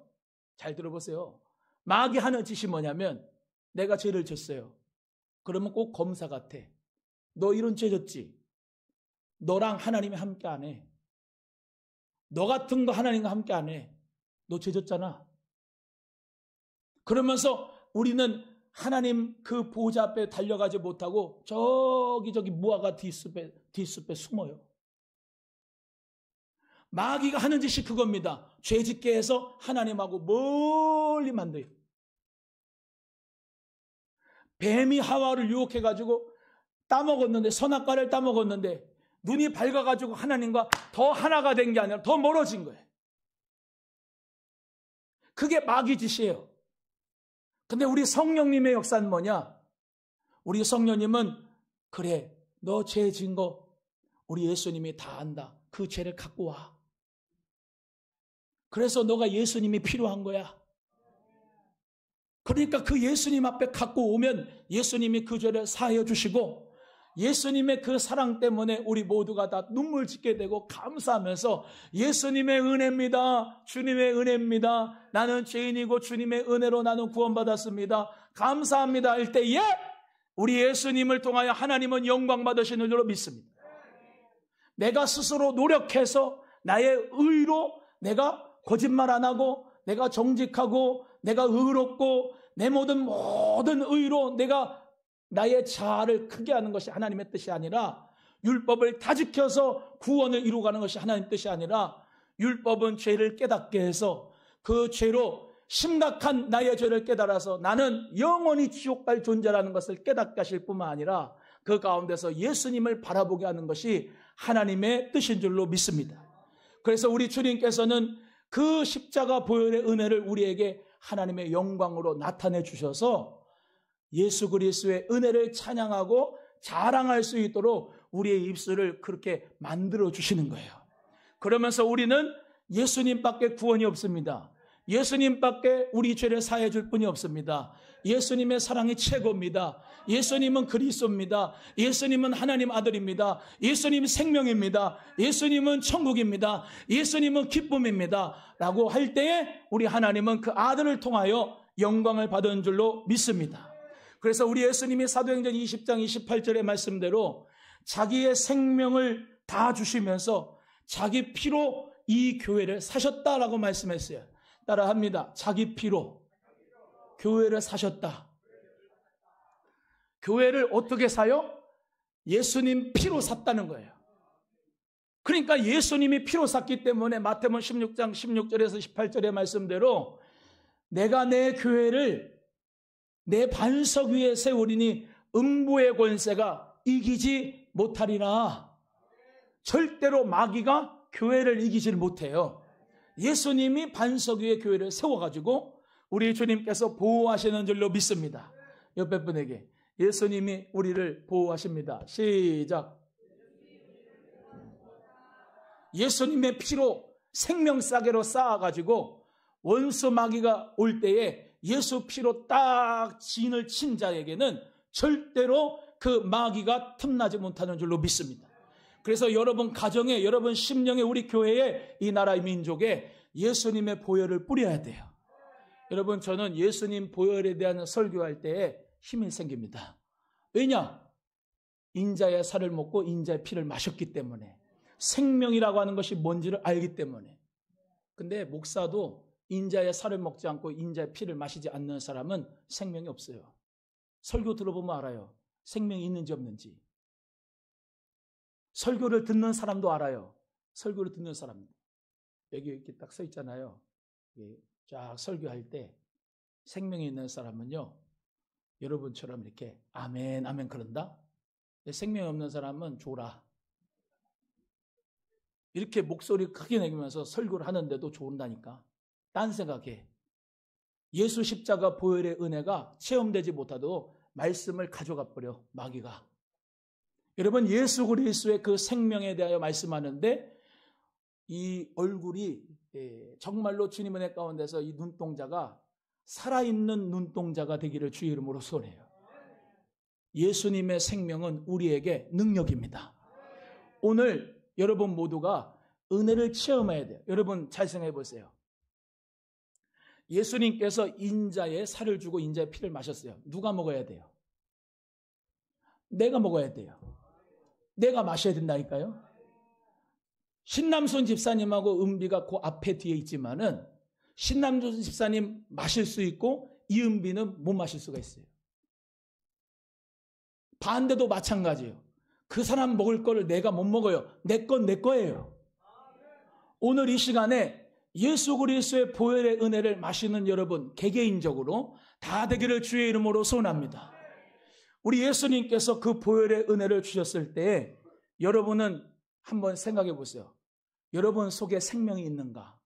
잘 들어보세요. 마귀 하는 짓이 뭐냐면, 내가 죄를 졌어요. 그러면 꼭 검사 같아. 너 이런 죄 졌지? 너랑 하나님이 함께 안 해. 너 같은 거 하나님과 함께 안 해. 너 죄 졌잖아. 그러면서 우리는 하나님 그 보좌 앞에 달려가지 못하고 저기 무화과 뒷숲에 숨어요. 마귀가 하는 짓이 그겁니다. 죄 짓게 해서 하나님하고 멀리 만들어요. 뱀이 하와를 유혹해가지고 따먹었는데, 선악과를 따먹었는데 눈이 밝아가지고 하나님과 더 하나가 된 게 아니라 더 멀어진 거예요. 그게 마귀 짓이에요. 근데 우리 성령님의 역사는 뭐냐? 우리 성령님은 그래, 너 죄 진 거 우리 예수님이 다 안다. 그 죄를 갖고 와. 그래서 너가 예수님이 필요한 거야. 그러니까 그 예수님 앞에 갖고 오면 예수님이 그 죄를 사하여 주시고, 예수님의 그 사랑 때문에 우리 모두가 다 눈물 짓게 되고 감사하면서 예수님의 은혜입니다. 주님의 은혜입니다. 나는 죄인이고 주님의 은혜로 나는 구원받았습니다. 감사합니다 할 때에 우리 예수님을 통하여 하나님은 영광 받으시는 줄로 믿습니다. 내가 스스로 노력해서 나의 의로 내가 거짓말 안 하고 내가 정직하고 내가 의롭고 내 모든 의로 내가 나의 자아를 크게 하는 것이 하나님의 뜻이 아니라, 율법을 다 지켜서 구원을 이루어가는 것이 하나님의 뜻이 아니라, 율법은 죄를 깨닫게 해서 그 죄로 심각한 나의 죄를 깨달아서 나는 영원히 지옥 갈 존재라는 것을 깨닫게 하실 뿐만 아니라 그 가운데서 예수님을 바라보게 하는 것이 하나님의 뜻인 줄로 믿습니다. 그래서 우리 주님께서는 그 십자가 보혈의 은혜를 우리에게 하나님의 영광으로 나타내 주셔서 예수 그리스도의 은혜를 찬양하고 자랑할 수 있도록 우리의 입술을 그렇게 만들어 주시는 거예요. 그러면서 우리는 예수님밖에 구원이 없습니다. 예수님밖에 우리 죄를 사해 줄 분이 없습니다. 예수님의 사랑이 최고입니다. 예수님은 그리스도입니다. 예수님은 하나님 아들입니다. 예수님은 생명입니다. 예수님은 천국입니다. 예수님은 기쁨입니다. 라고 할 때에 우리 하나님은 그 아들을 통하여 영광을 받은 줄로 믿습니다. 그래서 우리 예수님이 사도행전 20장 28절의 말씀대로 자기의 생명을 다 주시면서 자기 피로 이 교회를 사셨다라고 말씀했어요. 따라합니다. 자기 피로 교회를 사셨다. 교회를 어떻게 사요? 예수님 피로 샀다는 거예요. 그러니까 예수님이 피로 샀기 때문에 마태복음 16장 16절에서 18절의 말씀대로 내가 내 교회를 내 반석 위에 세우리니 음부의 권세가 이기지 못하리라. 절대로 마귀가 교회를 이기질 못해요. 예수님이 반석 위에 교회를 세워가지고 우리 주님께서 보호하시는 줄로 믿습니다. 옆에 분에게 예수님이 우리를 보호하십니다. 시작. 예수님의 피로 생명싸개로 쌓아가지고 원수 마귀가 올 때에 예수 피로 딱 진을 친 자에게는 절대로 그 마귀가 틈나지 못하는 줄로 믿습니다. 그래서 여러분 가정에, 여러분 심령에, 우리 교회에, 이 나라의 민족에 예수님의 보혈을 뿌려야 돼요. 여러분, 저는 예수님 보혈에 대한 설교할 때에 힘이 생깁니다. 왜냐? 인자의 살을 먹고 인자의 피를 마셨기 때문에, 생명이라고 하는 것이 뭔지를 알기 때문에. 근데 목사도 인자의 살을 먹지 않고 인자의 피를 마시지 않는 사람은 생명이 없어요. 설교 들어보면 알아요. 생명이 있는지 없는지. 설교를 듣는 사람도 알아요. 설교를 듣는 사람. 여기 이렇게 딱 서 있잖아요. 쫙 설교할 때 생명이 있는 사람은요, 여러분처럼 이렇게 아멘 아멘 그런다. 생명이 없는 사람은 줘라. 이렇게 목소리 크게 내면서 설교를 하는데도 좋은다니까. 딴 생각해. 예수 십자가 보혈의 은혜가 체험되지 못하도 말씀을 가져가 버려, 마귀가. 여러분, 예수 그리스도의 그 생명에 대하여 말씀하는데 이 얼굴이 정말로 주님 은혜 가운데서 이 눈동자가 살아있는 눈동자가 되기를 주의 이름으로 소원해요. 예수님의 생명은 우리에게 능력입니다. 오늘 여러분 모두가 은혜를 체험해야 돼요. 여러분 잘 생각해 보세요. 예수님께서 인자의 살을 주고 인자의 피를 마셨어요. 누가 먹어야 돼요? 내가 먹어야 돼요. 내가 마셔야 된다니까요. 신남순 집사님하고 은비가 그 앞에 뒤에 있지만은 신남순 집사님 마실 수 있고 이은비는 못 마실 수가 있어요. 반대도 마찬가지예요. 그 사람 먹을 거를 내가 못 먹어요. 내 건 내 거예요. 오늘 이 시간에 예수 그리스도의 보혈의 은혜를 마시는 여러분 개개인적으로 다 되기를 주의 이름으로 소원합니다. 우리 예수님께서 그 보혈의 은혜를 주셨을 때 여러분은 한번 생각해 보세요. 여러분 속에 생명이 있는가?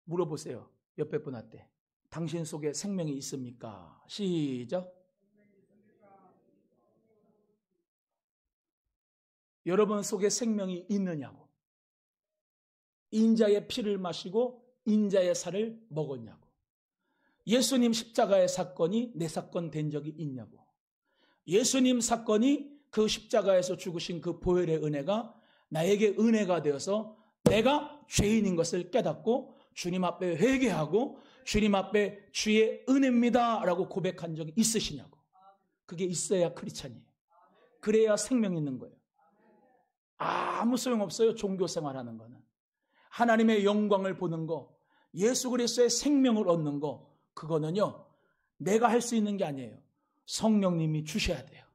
물어보세요. 옆에 분한테. 당신 속에 생명이 있습니까? 시작. 여러분 속에 생명이 있느냐고. 인자의 피를 마시고 인자의 살을 먹었냐고. 예수님 십자가의 사건이 내 사건 된 적이 있냐고. 예수님 사건이 그 십자가에서 죽으신 그 보혈의 은혜가 나에게 은혜가 되어서 내가 죄인인 것을 깨닫고 주님 앞에 회개하고 주님 앞에 주의 은혜입니다 라고 고백한 적이 있으시냐고. 그게 있어야 크리스찬이에요. 그래야 생명이 있는 거예요. 아무 소용없어요. 종교생활하는 거는. 하나님의 영광을 보는 거, 예수 그리스도의 생명을 얻는 거, 그거는요 내가 할 수 있는 게 아니에요. 성령님이 주셔야 돼요.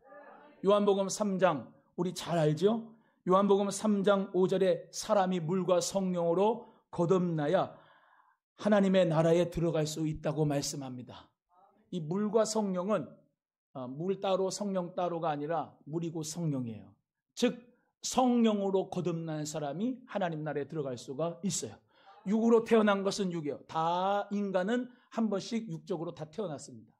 요한복음 3장 우리 잘 알죠? 요한복음 3장 5절에 사람이 물과 성령으로 거듭나야 하나님의 나라에 들어갈 수 있다고 말씀합니다. 이 물과 성령은 물 따로 성령 따로가 아니라 물이고 성령이에요. 즉 성령으로 거듭난 사람이 하나님 나라에 들어갈 수가 있어요. 육으로 태어난 것은 육이에요. 다 인간은 한 번씩 육적으로 다 태어났습니다.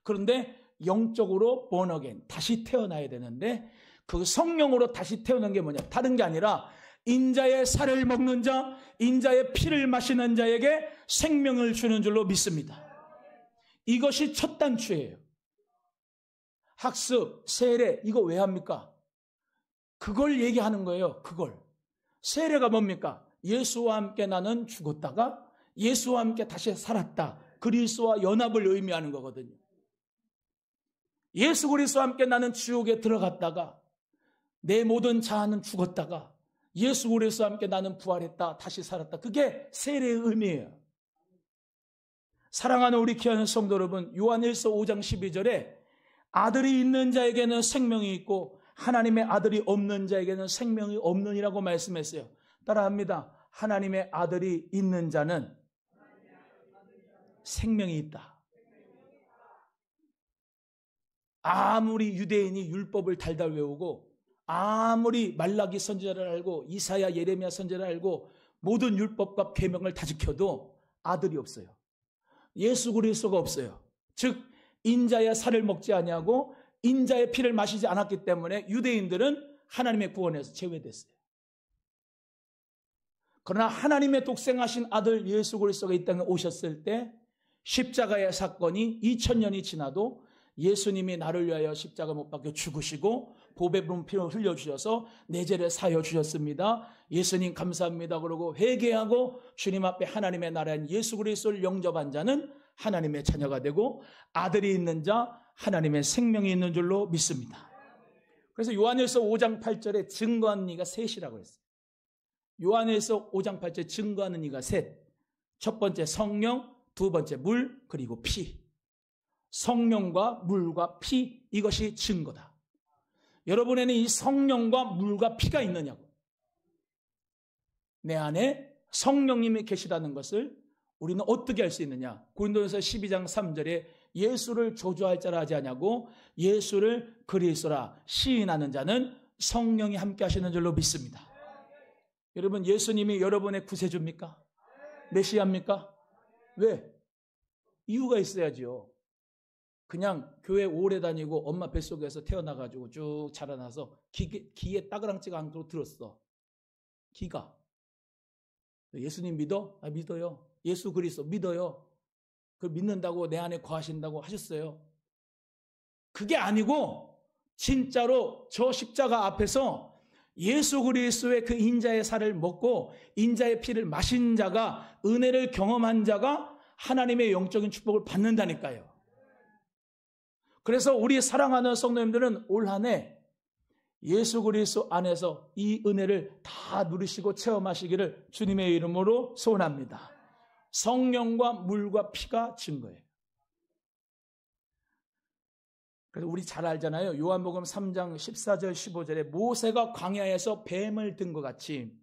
그런데 영적으로 born again, 다시 태어나야 되는데 그 성령으로 다시 태어난 게 뭐냐? 다른 게 아니라 인자의 살을 먹는 자, 인자의 피를 마시는 자에게 생명을 주는 줄로 믿습니다. 이것이 첫 단추예요. 학습, 세례 이거 왜 합니까? 그걸 얘기하는 거예요. 그걸. 세례가 뭡니까? 예수와 함께 나는 죽었다가 예수와 함께 다시 살았다. 그리스도와 연합을 의미하는 거거든요. 예수 그리스도와 함께 나는 지옥에 들어갔다가 내 모든 자아는 죽었다가 예수 그리스도와 함께 나는 부활했다. 다시 살았다. 그게 세례의 의미예요. 사랑하는 우리 귀한 성도 여러분, 요한일서 5장 12절에 아들이 있는 자에게는 생명이 있고 하나님의 아들이 없는 자에게는 생명이 없느니라고 말씀했어요. 따라합니다. 하나님의 아들이 있는 자는 생명이 있다. 아무리 유대인이 율법을 달달 외우고 아무리 말라기 선지자를 알고 이사야 예레미야 선지자를 알고 모든 율법과 계명을 다 지켜도 아들이 없어요. 예수 그리스도가 없어요. 즉 인자의 살을 먹지 아니하고 인자의 피를 마시지 않았기 때문에 유대인들은 하나님의 구원에서 제외됐어요. 그러나 하나님의 독생하신 아들 예수 그리스도가 이 땅에 오셨을 때 십자가의 사건이 2000년이 지나도 예수님이 나를 위하여 십자가 못 박혀 죽으시고 보배 부은 피를 흘려주셔서 내 죄를 사여 주셨습니다. 예수님 감사합니다. 그러고 회개하고 주님 앞에 하나님의 나라인 예수 그리스도를 영접한 자는 하나님의 자녀가 되고 아들이 있는 자 하나님의 생명이 있는 줄로 믿습니다. 그래서 요한일서 5장 8절에 증거하는 이가 셋이라고 했어요. 요한일서 5장 8절에 증거하는 이가 셋. 첫 번째 성령, 두 번째 물, 그리고 피. 성령과 물과 피, 이것이 증거다. 여러분에는 이 성령과 물과 피가 있느냐고. 내 안에 성령님이 계시다는 것을 우리는 어떻게 알 수 있느냐? 고린도전서 12장 3절에 예수를 저주할 자라 하지 않냐고 예수를 그리스도라 시인하는 자는 성령이 함께 하시는 줄로 믿습니다. 여러분 예수님이 여러분의 구세주입니까? 메시아입니까? 왜? 이유가 있어야지요. 그냥 교회 오래 다니고 엄마 뱃속에서 태어나가지고 쭉 자라나서 귀에 따그랑지가 않도록 들었어. 귀가. 예수님 믿어? 아, 믿어요. 예수 그리스도 믿어요. 그걸 믿는다고 내 안에 거하신다고 하셨어요. 그게 아니고 진짜로 저 십자가 앞에서 예수 그리스도의 그 인자의 살을 먹고 인자의 피를 마신 자가, 은혜를 경험한 자가 하나님의 영적인 축복을 받는다니까요. 그래서 우리 사랑하는 성도님들은 올 한 해 예수 그리스도 안에서 이 은혜를 다 누리시고 체험하시기를 주님의 이름으로 소원합니다. 성령과 물과 피가 증거예요. 그래서 우리 잘 알잖아요. 요한복음 3장 14절 15절에 모세가 광야에서 뱀을 든 것 같이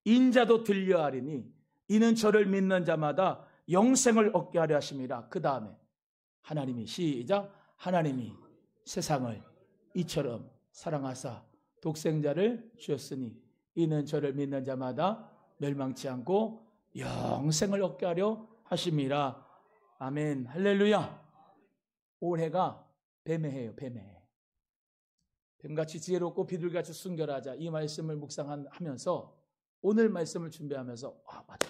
인자도 들려하리니 이는 저를 믿는 자마다 영생을 얻게 하려 하심이라. 그 다음에 하나님이 시작. 하나님이 세상을 이처럼 사랑하사 독생자를 주었으니 이는 저를 믿는 자마다 멸망치 않고 영생을 얻게 하려 하심이라. 아멘. 할렐루야. 올해가 뱀의 해예요. 뱀의 해. 뱀같이 지혜롭고 비둘기같이 순결하자. 이 말씀을 묵상하면서 오늘 말씀을 준비하면서 맞아.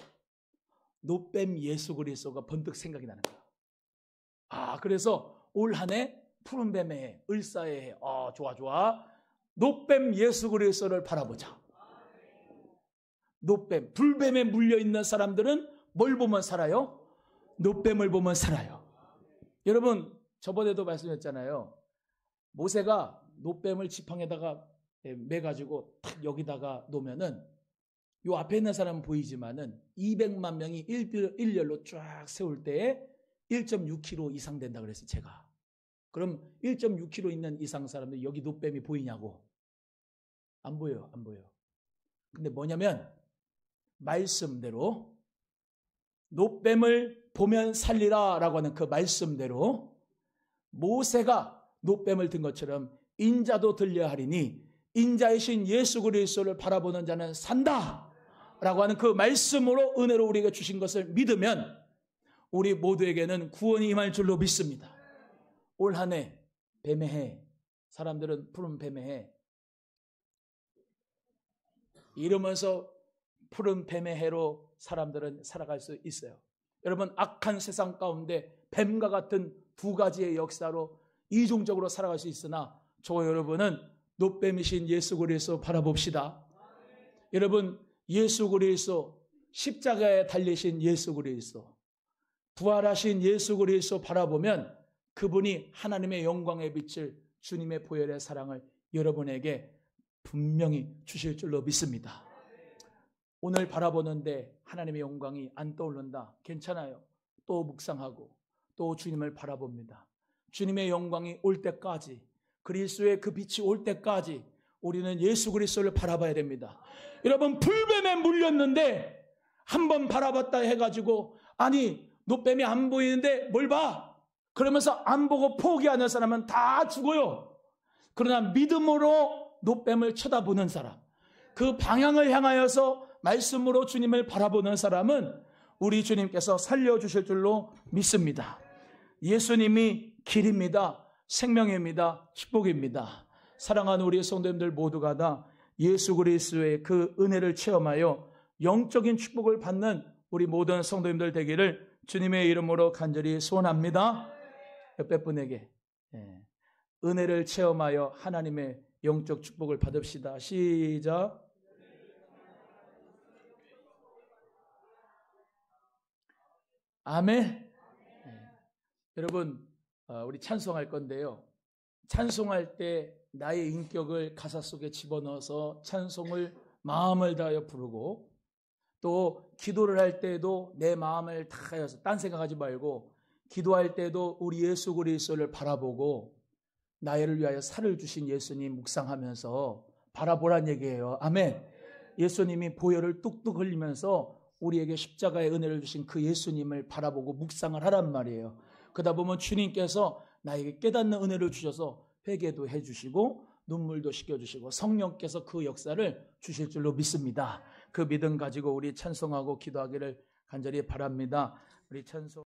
노뱀 예수 그리스도가 번뜩 생각이 나는 거야. 그래서 올 한 해 푸른 뱀의 해, 을사의 해. 좋아. 노뱀 예수 그리스도를 바라보자. 노뱀, 불뱀에 물려있는 사람들은 뭘 보면 살아요? 노뱀을 보면 살아요. 여러분, 저번에도 말씀했잖아요. 모세가 노뱀을 지팡이에다가 매가지고 탁 여기다가 놓으면은 요 앞에 있는 사람은 보이지만은 200만 명이 일렬로 쫙 세울 때에 1.6kg 이상 된다 그랬어요, 제가. 그럼 1.6kg 있는 이상 사람들 여기 노뱀이 보이냐고. 안 보여요. 근데 뭐냐면 말씀대로 노뱀을 보면 살리라 라고 하는 그 말씀대로 모세가 노뱀을 든 것처럼 인자도 들려하리니 인자이신 예수 그리스도를 바라보는 자는 산다 라고 하는 그 말씀으로 은혜로 우리에게 주신 것을 믿으면 우리 모두에게는 구원이 임할 줄로 믿습니다. 올 한 해 뱀의 해, 사람들은 푸른 뱀의 해 이러면서 푸른 뱀의 해로 사람들은 살아갈 수 있어요. 여러분, 악한 세상 가운데 뱀과 같은 두 가지의 역사로 이중적으로 살아갈 수 있으나 저와 여러분은 노뱀이신 예수 그리스도 바라봅시다. 여러분, 예수 그리스도, 십자가에 달리신 예수 그리스도, 부활하신 예수 그리스도 바라보면 그분이 하나님의 영광의 빛을, 주님의 보혈의 사랑을 여러분에게 분명히 주실 줄로 믿습니다. 오늘 바라보는데 하나님의 영광이 안 떠오른다. 괜찮아요. 또 묵상하고 또 주님을 바라봅니다. 주님의 영광이 올 때까지, 그리스도의 그 빛이 올 때까지 우리는 예수 그리스도를 바라봐야 됩니다. 여러분, 불뱀에 물렸는데 한번 바라봤다 해가지고 아니 노뱀이 안 보이는데 뭘 봐? 그러면서 안 보고 포기하는 사람은 다 죽어요. 그러나 믿음으로 노뱀을 쳐다보는 사람, 그 방향을 향하여서 말씀으로 주님을 바라보는 사람은 우리 주님께서 살려주실 줄로 믿습니다. 예수님이 길입니다. 생명입니다. 축복입니다. 사랑하는 우리 성도님들 모두가 다 예수 그리스도의 그 은혜를 체험하여 영적인 축복을 받는 우리 모든 성도님들 되기를 주님의 이름으로 간절히 소원합니다. 옆에 분에게 은혜를 체험하여 하나님의 영적 축복을 받읍시다. 시작. 아멘. 여러분, 우리 찬송할 건데요. 찬송할 때 나의 인격을 가사 속에 집어넣어서 찬송을 마음을 다하여 부르고, 또 기도를 할 때도 내 마음을 다하여서 딴 생각하지 말고 기도할 때도 우리 예수 그리스도를 바라보고 나를 위하여 살을 주신 예수님 묵상하면서 바라보란 얘기예요. 아멘. 예수님이 보혈을 뚝뚝 흘리면서 우리에게 십자가의 은혜를 주신 그 예수님을 바라보고 묵상을 하란 말이에요. 그러다 보면 주님께서 나에게 깨닫는 은혜를 주셔서 회개도 해주시고 눈물도 씻겨주시고 성령께서 그 역사를 주실 줄로 믿습니다. 그 믿음 가지고 우리 찬송하고 기도하기를 간절히 바랍니다. 우리 찬송